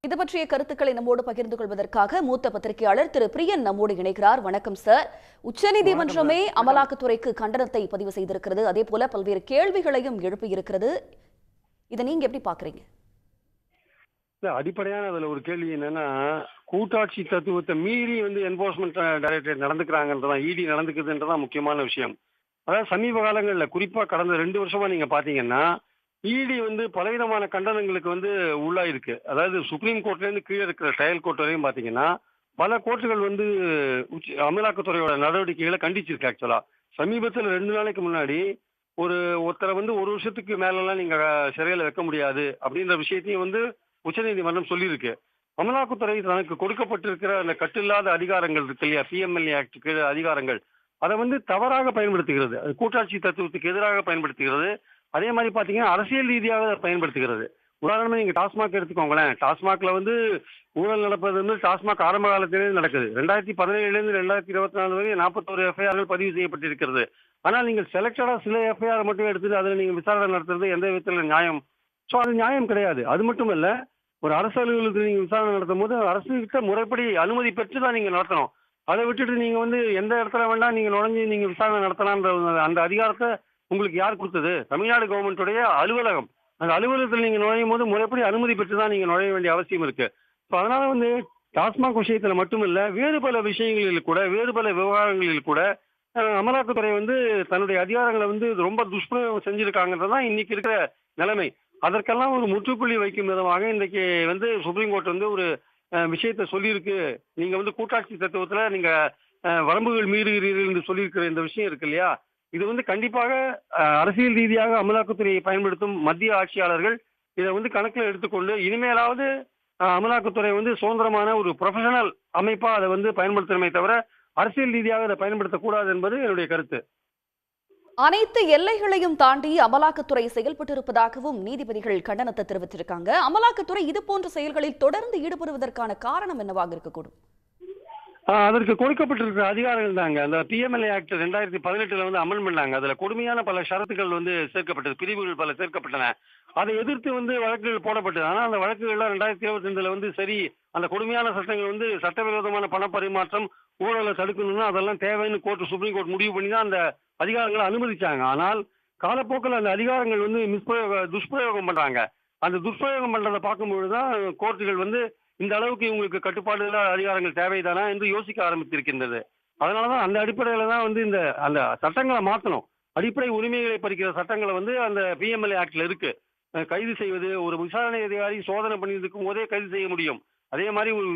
இது பற்றிய கருத்துக்களை நம்மோடு பகிர்ந்து கொள்வதற்காக மூத்த பத்திரிகையாளர் திரு பிரியன் நம்மோடு இணைக்கிறார். வணக்கம் சார். உச்சநீதிமன்றமே அமலாக்கத்துறைக்கு கண்டனத்தை பதிவு செய்திருக்கிறது, அதே போல பல்வேறு கேள்விகளையும் எழுப்பியிருக்கிறது. இதை நீங்க எப்படி பாக்குறீங்க? அடிப்படையான அதுல ஒரு கேள்வி என்னன்னா, கூட்டாட்சி தத்துவத்தை மீறி என்போர்ஸ்மெண்ட் டைரக்டரேட் நடந்துக்கிறாங்கன்றதான், இடி நடந்துக்குதுன்றதான் முக்கியமான விஷயம். அதாவது சமீப காலங்களில் குறிப்பா கடந்த 2 வருஷமா நீங்க பாத்தீங்கன்னா, இடி பலவிதமான கண்டனங்களுக்கு உள்ளாயிருக்கு. அதாவது சுப்ரீம் கோர்ட்ல இருந்து கீழே இருக்கிற ட்ரையல் கோர்ட் வரையும் பாத்தீங்கன்னா, பல கோர்ட்டுகள் அமலாக்கத்துறையோட நடவடிக்கைகளை கண்டிச்சிருக்கு. ஆக்சுவலா சமீபத்தில் 2 நாளைக்கு முன்னாடி ஒருத்தரை 1 வருஷத்துக்கு மேலெல்லாம் நீங்க சிறையில வைக்க முடியாது அப்படின்ற விஷயத்தையும் உச்சநீதிமன்றம் சொல்லியிருக்கு. அமலாக்கத்துறை தனக்கு கொடுக்கப்பட்டிருக்கிற அந்த கட்டில்லாத அதிகாரங்கள் இருக்கு இல்லையா, பிஎம்எல்ஏ ஆக்ட் கீழ அதிகாரங்கள், அதை தவறாக பயன்படுத்துகிறது. அது கூட்டாட்சி தத்துவத்துக்கு எதிராக பயன்படுத்துகிறது. அதே மாதிரி பாத்தீங்கன்னா அரசியல் ரீதியாக அதை பயன்படுத்துகிறது. உதாரணமா நீங்க டாஸ்மாக் எடுத்துக்கோங்களேன். டாஸ்மாக்ல ஊழல் நடப்பது டாஸ்மாக் ஆரம்ப காலத்திலேயே நடக்குது. 2017 இருந்து 2024 வரை 41 எஃப்ஐஆர்கள் பதிவு செய்யப்பட்டிருக்கிறது. ஆனால் நீங்கள் செலக்டடா சில எஃப்ஐஆர் மட்டும் எடுத்துட்டு அதில் நீங்க விசாரணை நடத்துறது எந்த விதத்தில் நியாயம்? ஸோ அது நியாயம் கிடையாது. அது மட்டும் இல்ல, ஒரு அரசு அலுவலகத்தில் நீங்க விசாரணை நடத்தும் போது அரசு கிட்ட முறைப்படி அனுமதி பெற்று தான் நீங்க நடத்தணும். அதை விட்டுட்டு நீங்க எந்த இடத்துல வேண்டாம் நீங்க நுழைஞ்சு நீங்க விசாரணை நடத்தலாம்ன்ற அந்த அதிகாரத்தை உங்களுக்கு யார் கொடுத்தது? தமிழ்நாடு கவர்மெண்ட்டுடைய அலுவலகம். அந்த அலுவலகத்தில் நீங்க நுழையும் போது முறைப்படி அனுமதி பெற்று தான் நீங்க நுழைய வேண்டிய அவசியம் இருக்கு. ஸோ அதனால டாஸ்மாக் விஷயத்துல மட்டுமில்ல, வேறு பல விஷயங்களில் கூட, வேறு பல விவகாரங்களில் கூட அமலாக்கத்துறை தன்னுடைய அதிகாரங்களை ரொம்ப துஷ்பிரயோகம் செஞ்சிருக்காங்கன்றதான் இன்னைக்கு இருக்கிற நிலைமை. அதற்கெல்லாம் ஒரு முற்றுப்புள்ளி வைக்கும் விதமாக இன்றைக்கு சுப்ரீம் கோர்ட் ஒரு விஷயத்த சொல்லியிருக்கு. நீங்க கூட்டாட்சி தத்துவத்துல நீங்க வரம்புகள் மீறுகிறீர்கள் என்று சொல்லியிருக்கிற இந்த விஷயம் இருக்கு இல்லையா, இது கண்டிப்பாக அரசியல் ரீதியாக அமலாக்கத்துறையை பயன்படுத்தும் மத்திய ஆட்சியாளர்கள் இதை கணக்கில் எடுத்துக்கொண்டு இனிமேலாவது அமலாக்கத்துறை சுதந்திரமான ஒரு ப்ரொஃபஷனல் அமைப்பா அதை பயன்படுத்தணுமே தவிர அரசியல் ரீதியாக அதை பயன்படுத்தக்கூடாது என்பது என்னுடைய கருத்து. அனைத்து எல்லைகளையும் தாண்டி அமலாக்கத்துறை செயல்பட்டிருப்பதாகவும் நீதிபதிகள் கண்டனத்தை தெரிவித்திருக்காங்க. அமலாக்கத்துறை இது போன்ற செயல்களில் தொடர்ந்து ஈடுபடுவதற்கான காரணம் என்னவாக இருக்கக்கூடும்? அதற்கு கொடுக்கப்பட்டிருக்கிற அதிகாரங்கள் தாங்க. அந்த பிஎம்எல்ஏ ஆக்ட் 2018 அமல் பண்ணாங்க. அதுல கொடுமையான பல ஷரத்துகள் சேர்க்கப்பட்டது, பிரிவுகள் பல சேர்க்கப்பட்டன. அதை எதிர்த்து வழக்குகள் போடப்பட்டது. ஆனால் அந்த வழக்குகள்லாம் 2025 சரி, அந்த கொடுமையான சட்டங்கள் சட்டவிரோதமான பணப்பரிமாற்றம், ஊழலை தடுக்கணும்னா அதெல்லாம் தேவைன்னு சுப்ரீம் கோர்ட் முடிவு பண்ணி தான் அந்த அதிகாரங்களை அனுமதிச்சாங்க. ஆனால் காலப்போக்கில் அந்த அதிகாரங்கள் துஷ்பிரயோகம் பண்றாங்க. அந்த துஷ்பிரயோகம் பண்றதை பார்க்கும்பொழுதுதான் கோர்ட்டுகள் இந்த அளவுக்கு இவங்களுக்கு கட்டுப்பாடு அதிகாரங்கள் தேவைதானா என்று யோசிக்க ஆரம்பித்திருக்கின்றது. அதனாலதான் அந்த அடிப்படையில தான் இந்த அந்த சட்டங்களை மாற்றணும். அடிப்படை உரிமைகளை பறிக்கிற சட்டங்களை அந்த பிஎம்எல்ஏ ஆக்ட்ல இருக்கு. கைது செய்வது, ஒரு விசாரணை அதிகாரி சோதனை பண்ணிட்டு இருக்கும் போதே கைது செய்ய முடியும். அதே மாதிரி ஒரு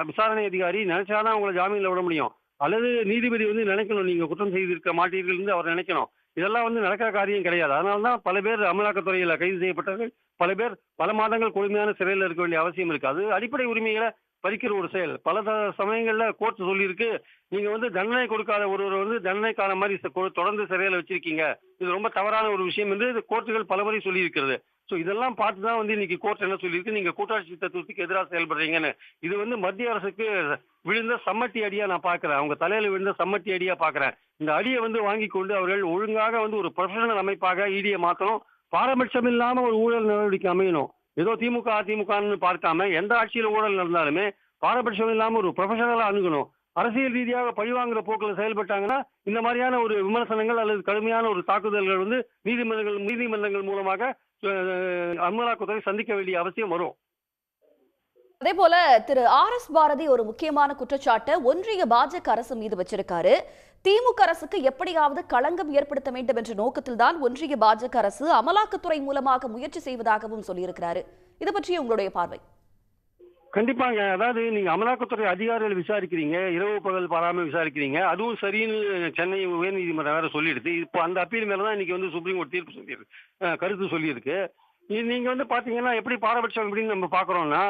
விசாரணை அதிகாரி நினைச்சாதான் அவங்களை ஜாமீன்ல விட முடியும். அல்லது நீதிபதி நினைக்கணும், நீங்க குற்றம் செய்திருக்க மாட்டீர்கள் அவர் நினைக்கணும். இதெல்லாம் நடக்கிற காரியம் கிடையாது. அதனாலதான் பல பேர் அமலாக்கத்துறையில கைது செய்யப்பட்டவர்கள், பல பேர் பல மாதங்கள் கொடுமையான சிறையில் இருக்க வேண்டிய அவசியம் இருக்கு. அது அடிப்படை உரிமைகளை பறிக்கிற ஒரு செயல். பல சமயங்கள்ல கோர்ட் சொல்லியிருக்கு, நீங்க தண்டனை கொடுக்காத ஒருவர் தண்டனை காலம் மாதிரி தொடர்ந்து சிறையில வச்சிருக்கீங்க, இது ரொம்ப தவறான ஒரு விஷயம் என்று கோர்ட்டுகள் பலமுறை சொல்லி இருக்கிறது. ஸோ இதெல்லாம் பார்த்துதான் இன்னைக்கு கோர்ட் என்ன சொல்லியிருக்கு, நீங்க கூட்டாட்சி தத்துவத்துக்கு எதிராக செயல்படுறீங்கன்னு. இது மத்திய அரசுக்கு விழுந்த சம்மட்டி அடியா நான் பாக்குறேன். அவங்க தலையில விழுந்த சம்மட்டி அடியா பாக்குறேன். இந்த அடியை வாங்கி கொண்டு அவர்கள் ஒழுங்காக ஒரு ப்ரொஃபஷனல் அமைப்பாக இடியை மாற்றணும். பாரபட்சம் இல்லாம ஒரு ஊழல் நடவடிக்கை அமையணும். ஏதோ திமுக அதிமுகன்னு பார்க்காம எந்த ஆட்சியில ஊழல் நடந்தாலுமே பாரபட்சம் இல்லாம ஒரு ப்ரொஃபஷனலா அணுகணும். அரசியல் ரீதியாக பழிவாங்குற போக்கில் செயல்பட்டாங்கன்னா இந்த மாதிரியான ஒரு விமர்சனங்கள் அல்லது கடுமையான ஒரு தாக்குதல்கள் நீதிமன்றங்கள் மூலமாக அமலாக்கத்துறை சந்திக்க வேண்டிய அவசியம் வரும். அதே போல திரு RS பாரதி ஒரு முக்கியமான குற்றச்சாட்டை ஒன்றிய பாஜக அரசு மீது வச்சிருக்காரு. திமுக அரசுக்கு எப்படியாவது களங்கம் ஏற்படுத்த வேண்டும் என்ற நோக்கத்தில் தான் ஒன்றிய பாஜக அரசு அமலாக்கத்துறை மூலமாக முயற்சி செய்வதாகவும் சொல்லியிருக்கிறாரு. இது பற்றி உங்களுடைய பார்வை? கண்டிப்பாங்க. அதாவது நீங்க அமலாக்கத்துறை அதிகாரிகள் விசாரிக்கிறீங்க, இரவு பகல் பாராமல் விசாரிக்கிறீங்க, அதுவும் சரின்னு சென்னை உயர்நீதிமன்றம் வேற சொல்லிடுது. இப்போ அந்த அப்பீல் மேலதான் இன்னைக்கு சுப்ரீம் கோர்ட் தீர்ப்பு சொல்லியிருக்கு, கருத்து சொல்லியிருக்கு. நீங்க பாத்தீங்கன்னா எப்படி பாரபட்சம் அப்படின்னு நம்ம பாக்குறோம்னா,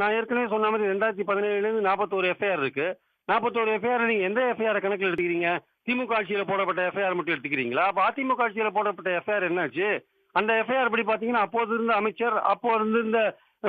நான் ஏற்கனவே சொன்ன மாதிரி 2017 இருந்து 41 எஃப்ஐஆர் இருக்கு. 41 எஃப்ஐஆர் நீங்க எந்த எஃப்ஐஆர் கணக்கில் எடுத்துக்கிறீங்க? திமுக ஆட்சியில போடப்பட்ட எஃப்ஐஆர் மட்டும் எடுத்துக்கிறீங்களா? அப்ப அதிமுக ஆட்சியில போடப்பட்ட எஃப்ஐஆர் என்னாச்சு? அந்த எஃப்ஐஆர் படி பாத்தீங்கன்னா அப்போது இருந்த அமைச்சர், அப்போ இருந்த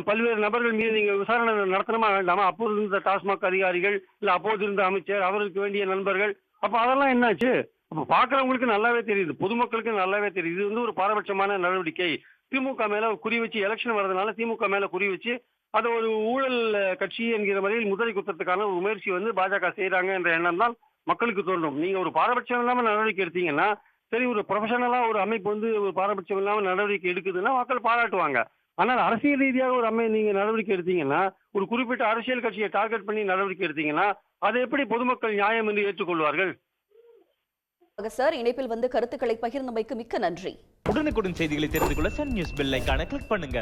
பல்வேறு நபர்கள் மீது நீங்க விசாரணை நடத்தணுமா வேண்டாமா? அப்போது இருந்த டாஸ்மாக் அதிகாரிகள், இல்ல அப்போது இருந்த அமைச்சர், அவருக்கு வேண்டிய நண்பர்கள், அப்ப அதெல்லாம் என்னாச்சு? அப்ப பாக்குறவங்களுக்கு நல்லாவே தெரியுது, பொதுமக்களுக்கு நல்லாவே தெரியுது. இது ஒரு பாரபட்சமான நடவடிக்கை. திமுக மேல குறி வச்சு எலெக்ஷன் வர்றதுனால திமுக மேல குறி வச்சு அதை ஒரு ஊழல் கட்சி என்கிற வகையில் முதிரை குத்தத்துக்கான ஒரு முயற்சி வந்து பாஜக செய்யறாங்க என்ற எண்ணம் தான் மக்களுக்கு தோன்றும். நீங்க ஒரு பாரபட்சம் இல்லாம நடவடிக்கை எடுத்தீங்கன்னா, சரி ஒரு ப்ரொஃபஷனலா ஒரு அமைப்பு வந்து ஒரு பாரபட்சம் இல்லாம நடவடிக்கை எடுக்குதுன்னா மக்கள் பாராட்டுவாங்க. ஆனால் அரசியல் ரீதியாக ஒரு நீங்க நடவடிக்கை எடுத்தீங்கன்னா, ஒரு குறிப்பிட்ட அரசியல் கட்சியை டார்கெட் பண்ணி நடவடிக்கை எடுத்தீங்கன்னா, அதை எப்படி பொதுமக்கள் நியாயம் என்று ஏற்றுக்கொள்வார்கள்? சார், இணைப்பில் வந்து கருத்துக்களை பகிர்ந்தமைக்கு மிக்க நன்றி. உடனுக்குடன் செய்திகளை தெரிந்து கொள்ள சன் நியூஸ் பெல் ஐகானை கிளிக் பண்ணுங்க.